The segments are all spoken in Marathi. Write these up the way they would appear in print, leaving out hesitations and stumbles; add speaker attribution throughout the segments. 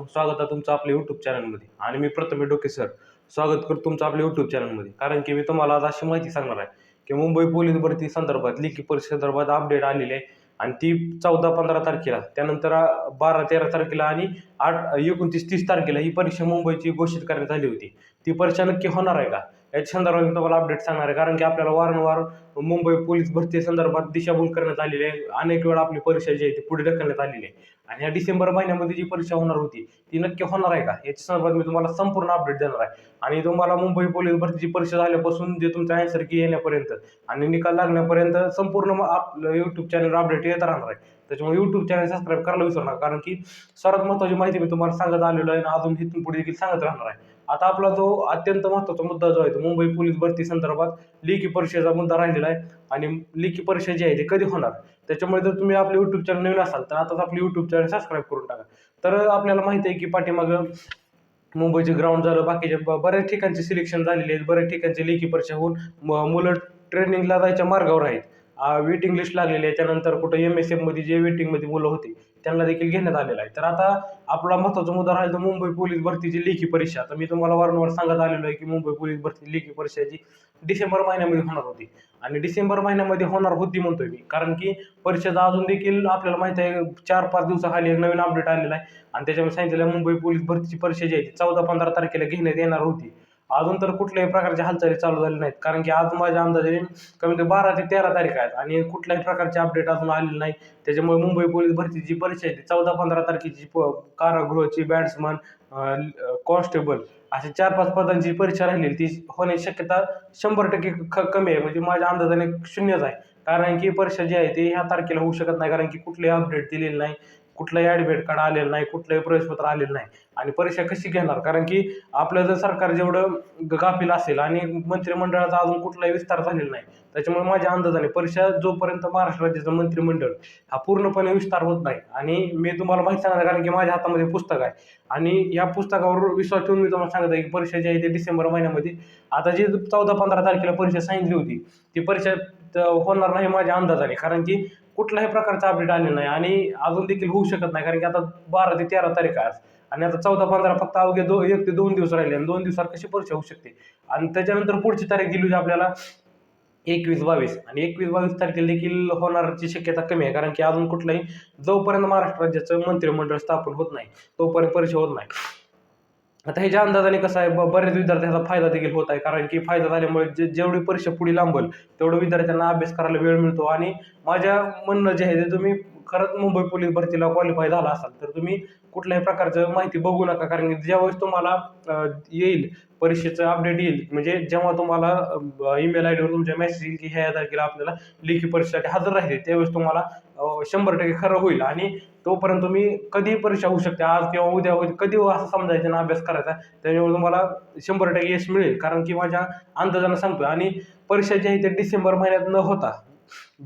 Speaker 1: स्वागत आहे तुमचं आपल्या यूट्यूब चॅनलमध्ये. आणि मी प्रथमेश डोके सर स्वागत करतो तुमचं आपल्या यूट्यूब चॅनलमध्ये. कारण की मी तुम्हाला आज अशी माहिती सांगणार आहे की मुंबई पोलीस भरती संदर्भात लेखी परीक्षे संदर्भात अपडेट आलेली आहे. आणि ती 14-15 तारखेला, त्यानंतर 12-13 तारखेला आणि 29-30 तारखेला ही परीक्षा मुंबईची घोषित करण्यात आली होती. ती परीक्षा नक्की होणार आहे का, याच्या संदर्भात मी तुम्हाला अपडेट सांगणार आहे. कारण की आपल्याला वारंवार मुंबई पोलीस भरती संदर्भात दिशाभूल करण्यात आलेली आहे. अनेक वेळा आपली परीक्षा जी आहे ती पुढे ढकलण्यात आलेली आहे. आणि या डिसेंबर महिन्यामध्ये जी परीक्षा होणार होती ती नक्की होणार आहे का, याच्या संदर्भात मी तुम्हाला संपूर्ण अपडेट देणार आहे. आणि तुम्हाला मुंबई पोलीस भरतीची परीक्षा झाल्यापासून जे तुमचं आन्सर की येण्यापर्यंत आणि निकाल लागण्यापर्यंत संपूर्ण आपलं यूट्यूब चॅनल अपडेट येत राहणार आहे. त्याच्यामुळे यूट्यूब चॅनल सबस्क्राईब करायला विसरू नका. कारण की सर्वात महत्त्वाची माहिती मी तुम्हाला सांगत आलेलो आहे आणि अजून इथून पुढे देखील सांगत राहणार आहे. आता आपला जो अत्यंत महत्त्वाचा मुद्दा जो आहे तो मुंबई पोलीस भरती संदर्भात लेखी परीक्षेचा मुद्दा राहिलेला आहे. आणि लेखी परीक्षा जी आहे ती कधी होणार, त्याच्यामुळे जर तुम्ही आपले यूट्यूब चॅनल नवीन असाल तर आताच आपले यूट्यूब चॅनल सबस्क्राईब करून टाका. तर आपल्याला माहिती आहे की पाठीमागं मुंबईचे ग्राउंड झालं, बाकीचे बऱ्याच ठिकाणचे सिलेक्शन झालेले आहेत. बऱ्याच ठिकाणची लेखी परीक्षा होऊन मुलं ट्रेनिंगला जायच्या मार्गावर आहेत. वेटिंग लिस्ट लागलेली आहे. त्यानंतर कुठं MSF मध्ये जे वेटिंगमध्ये मुलं होती त्यांना देखील घेण्यात आलेलं आहे. तर आता आपला महत्त्वाचा मुद्दा राहिला मुंबई पोलीस भरतीची लेखी परीक्षा. तर मी तुम्हाला वारंवार सांगत आलेलो आहे की मुंबई पोलीस भरती लेखी परीक्षा जी डिसेंबर महिन्यामध्ये होणार होती. आणि डिसेंबर महिन्यामध्ये होणार होती म्हणतोय मी, कारण की परीक्षेचा अजून देखील आपल्याला माहिती आहे 4-5 दिवसाखाली एक नवीन अपडेट आलेला आहे. आणि त्याच्यामध्ये सांगितलेलं मुंबई पोलीस भरतीची परीक्षा जी आहे ती 14-15 तारखेला घेण्यात येणार होती. अजून तर कुठल्याही प्रकारच्या हालचाली चालू झाल्या नाहीत. कारण की आज माझ्या अंदाजाने कमी ते 12 ते 13 तारीख आहेत आणि कुठल्याही प्रकारचे अपडेट अजून आलेले नाही. त्याच्यामुळे मुंबई पोलीस भरतीची जी परीक्षा आहे ती 14-15 तारखेची कारागृहाची, बॅट्समन, कॉन्स्टेबल अशा 4-5 पदांची परीक्षा राहिलेली ती होण्याची शक्यता 100% कमी आहे. म्हणजे माझ्या अंदाजाने शून्यच आहे. कारण की परीक्षा जी आहे ती ह्या तारखेला होऊ शकत नाही. कारण की कुठलेही अपडेट दिलेलं नाही, कुठलंही ॲडमिट कार्ड आलेलं नाही, कुठलंही प्रवेशपत्र आलेलं नाही. आणि परीक्षा कशी घेणार, कारण की आपलं जर सरकार जेवढं गाफील असेल आणि मंत्रिमंडळाचा अजून कुठलाही विस्तार झालेला नाही, त्याच्यामुळे माझ्या अंदाजाने परीक्षा जोपर्यंत महाराष्ट्र राज्याचं मंत्रिमंडळ हा पूर्णपणे विस्तार होत नाही. आणि मी तुम्हाला माहिती सांगणार कारण की माझ्या हातामध्ये पुस्तक आहे आणि या पुस्तकावर विश्वास ठेवून मी तुम्हाला सांगत आहे की परीक्षा जी आहे ती डिसेंबर महिन्यामध्ये, आता जी 14-15 तारखेला परीक्षा सांगितली होती ती परीक्षा होणार नाही माझ्या अंदाजाने. कारण की कुठल्याही प्रकारचा अपडेट आलेला नाही आणि अजून देखील होऊ शकत नाही. कारण की आता 12 ते 13 तारीख आहे आज आणि आता 14-15 फक्त अवघे 1 ते 2 दिवस राहिले आणि 2 दिवसात कशी परीक्षा होऊ शकते. आणि त्याच्यानंतर पुढची तारीख दिली होती आपल्याला 21-22 आणि 21-22 तारखेला देखील होणारची शक्यता कमी आहे. कारण की अजून कुठलाही जोपर्यंत महाराष्ट्र राज्याचं मंत्रिमंडळ स्थापन होत नाही तोपर्यंत परीक्षा होत नाही. आता ह्याच्या अंदाजाने कसं आहे, बऱ्याच विद्यार्थ्यांचा फायदा देखील होत आहे. कारण की फायदा झाल्यामुळे जेवढी परीक्षा पुढे लांबल तेवढं विद्यार्थ्यांना अभ्यास करायला वेळ मिळतो. आणि माझ्या म्हणणं जे आहे ते, तुम्ही खरंच मुंबई पोलीस भरतीला क्वालिफाय झाला असाल तर तुम्ही कुठल्याही प्रकारचं माहिती बघू नका. कारण की ज्यावेळेस तुम्हाला येईल परीक्षेचं अपडेट येईल, म्हणजे जेव्हा तुम्हाला ईमेल आय डीवर तुमच्या मेसेज येईल की ह्या तारखेला आपल्याला लेखी परीक्षेसाठी हजर राहिले, त्यावेळेस तुम्हाला 100% खरं होईल. आणि तोपर्यंत तुम्ही कधीही परीक्षा होऊ शकते, आज किंवा उद्या होईल, कधी असं समजायचं ना अभ्यास करायचा, त्याच्यामुळे तुम्हाला 100% यश मिळेल. कारण की माझ्या अंदाजानं सांगतोय. आणि परीक्षा जी आहे ते डिसेंबर महिन्यात न होता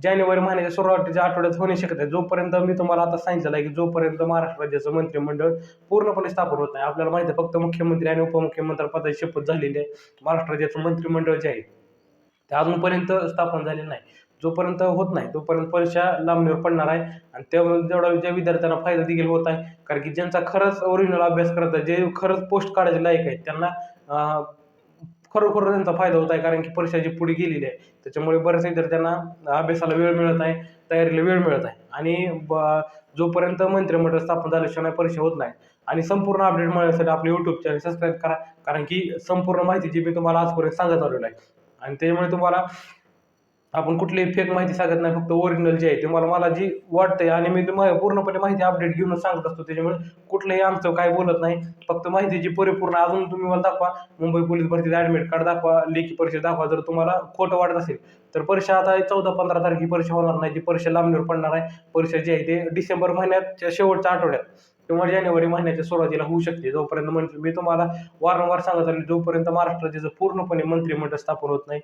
Speaker 1: जानेवारी महिन्याच्या सुरुवातीच्या आठवड्यात होण्याची शक्यता आहे. जोपर्यंत मी तुम्हाला आता सांगितलं आहे की जोपर्यंत महाराष्ट्र राज्याचं मंत्रिमंडळ पूर्णपणे स्थापन होत नाही. आपल्याला माहिती आहे फक्त मुख्यमंत्री आणि उपमुख्यमंत्री पदाची शपथ झालेली आहे. महाराष्ट्र राज्याचं मंत्रिमंडळ जे आहे ते अजूनपर्यंत स्थापन झालेलं नाही. जोपर्यंत होत नाही तोपर्यंत परीक्षा लांबणीवर पडणार आहे. आणि तेवढा ज्या विद्यार्थ्यांना फायदा देखील होत आहे, कारण की ज्यांचा खरंच ओरिजिनल अभ्यास करत आहे, जे खरंच पोस्ट काढायचे लायक आहेत, त्यांना खरोखर त्यांचा फायदा होत आहे. कारण की परीक्षा जी पुढे गेलेली आहे त्याच्यामुळे बऱ्याच विद्यार्थ्यांना अभ्यासाला वेळ मिळत आहे, तयारीला वेळ मिळत आहे. आणि जोपर्यंत मंत्रिमंडळ स्थापन झाल्याशिवाय परीक्षा होत नाही. आणि संपूर्ण अपडेट मिळण्यासाठी आपले यूट्यूब चॅनल सबस्क्राईब करा. कारण की संपूर्ण माहिती जी मी तुम्हाला आजपर्यंत सांगत आलेलो आहे. आणि त्यामुळे तुम्हाला आपण कुठलीही फेक माहिती सांगत नाही, फक्त ओरिजिनल जे आहे ते मला जी वाटतंय आणि मी तुम्हाला पूर्णपणे माहिती अपडेट घेऊनच सांगत असतो. त्याच्यामुळे कुठलंही आमचं काय बोलत नाही, फक्त माहितीची परिपूर्ण. अजून तुम्ही मला दाखवा मुंबई पोलीस भरतीचं ॲडमिट कार्ड दाखवा, लेखी परीक्षा दाखवा. जर तुम्हाला खोटं वाटत असेल तर परीक्षा आता 14-15 तारखेची परीक्षा होणार नाही, ती परीक्षा लांबणीवर पडणार आहे. परीक्षा जी आहे ते डिसेंबर महिन्याच्या शेवटच्या आठवड्यात किंवा जानेवारी महिन्याच्या सुरुवातीला होऊ शकते. जोपर्यंत मी तुम्हाला वारंवार सांगत आलो, जोपर्यंत महाराष्ट्र राज्याचं पूर्णपणे मंत्रिमंडळ स्थापन होत नाही,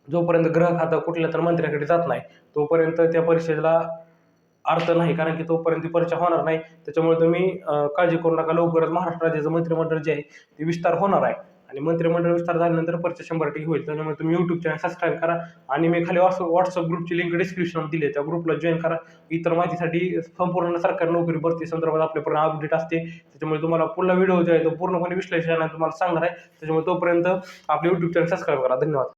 Speaker 1: जोपर्यंत गृह खातं कुठल्या तर मंत्र्याकडे जात नाही, तोपर्यंत त्या परीक्षेला अर्थ नाही. कारण की तोपर्यंत ती परीक्षा होणार नाही. त्याच्यामुळे तुम्ही काळजी करू नका. लवकरच महाराष्ट्र राज्याचं मंत्रिमंडळ जे आहे ते विस्तार होणार आहे. आणि मंत्रिमंडळ विस्तार झाल्यानंतर परीक्षा 100% होईल. त्याच्यामुळे तुम्ही यूट्यूब चॅनल सबस्क्राईब करा आणि मी खाली व्हॉट्सअप ग्रुपची लिंक डिस्क्रिप्शनमध्ये दिली आहे. त्या ग्रुपला जॉईन करा. इतर माहितीसाठी संपूर्ण सरकारी नोकरी भरती संदर्भात आपल्यापर्यंत अपडेट असते. त्याच्यामुळे तुम्हाला पुढला व्हिडिओ जो आहे तो पूर्णपणे विश्लेषण तुम्हाला सांगणार आहे. त्याच्यामुळे तोपर्यंत आपले यूट्यूब चॅनल सबस्क्राईब करा. धन्यवाद.